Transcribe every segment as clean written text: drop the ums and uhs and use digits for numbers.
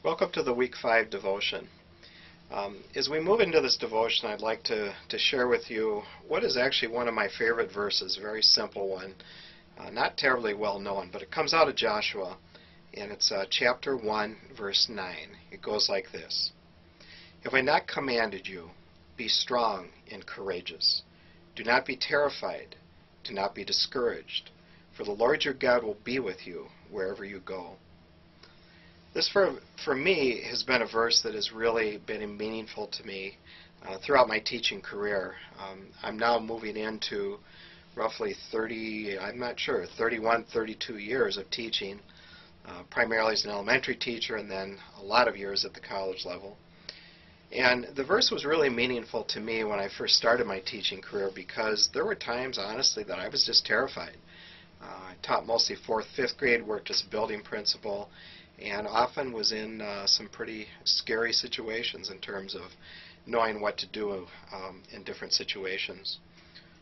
Welcome to the Week 5 devotion. As we move into this devotion, I'd like to share with you what is actually one of my favorite verses, a very simple one, not terribly well known, but it comes out of Joshua, and it's chapter 1, verse 9. It goes like this: Have I not commanded you, be strong and courageous. Do not be terrified, do not be discouraged, for the Lord your God will be with you wherever you go. This, for me, has been a verse that has really been meaningful to me throughout my teaching career. I'm now moving into roughly 31, 32 years of teaching, primarily as an elementary teacher and then a lot of years at the college level. And the verse was really meaningful to me when I first started my teaching career because there were times, honestly, that I was just terrified. I taught mostly 4th, 5th grade, worked as a building principal, and often was in some pretty scary situations in terms of knowing what to do in different situations.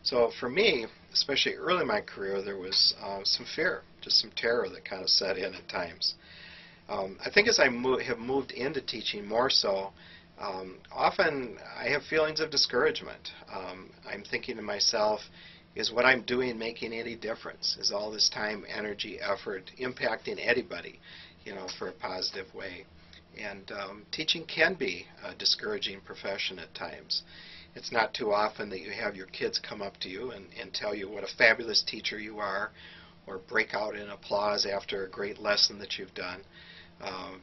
So for me, especially early in my career, there was some fear, just some terror that kind of set in at times. I think as I have moved into teaching more so, often I have feelings of discouragement. I'm thinking to myself, is what I'm doing making any difference? Is all this time, energy, effort impacting anybody, for a positive way? And teaching can be a discouraging profession at times. It's not too often that you have your kids come up to you and tell you what a fabulous teacher you are, or break out in applause after a great lesson that you've done.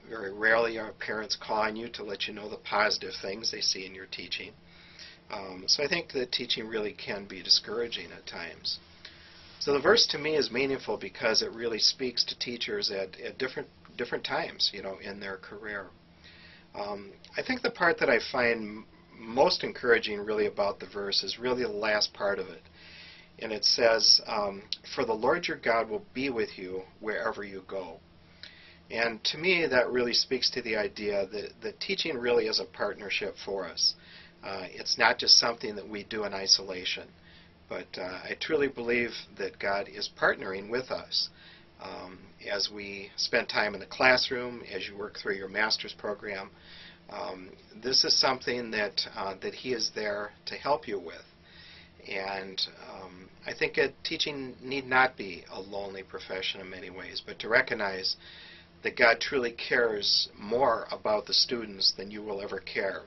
Very rarely are parents calling you to let you know the positive things they see in your teaching. So I think that teaching really can be discouraging at times. So the verse to me is meaningful because it really speaks to teachers at different times, in their career. I think the part that I find most encouraging really about the verse is really the last part of it. And it says, for the Lord your God will be with you wherever you go. And to me, that really speaks to the idea that teaching really is a partnership for us. It's not just something that we do in isolation, but I truly believe that God is partnering with us as we spend time in the classroom, as you work through your master's program. This is something that He is there to help you with. And I think teaching need not be a lonely profession in many ways, but to recognize that God truly cares more about the students than you will ever care.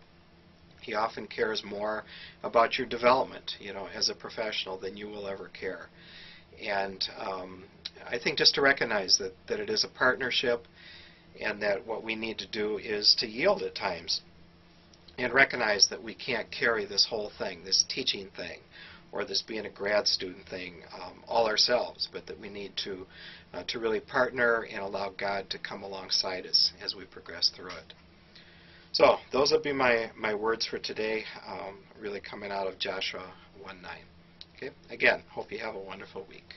He often cares more about your development, as a professional than you will ever care. And I think just to recognize that it is a partnership, and that what we need to do is to yield at times and recognize that we can't carry this whole thing, this teaching thing, or this being a grad student thing all ourselves, but that we need to really partner and allow God to come alongside us as we progress through it. So those would be my words for today, really coming out of Joshua 1:9. Okay? Again, hope you have a wonderful week.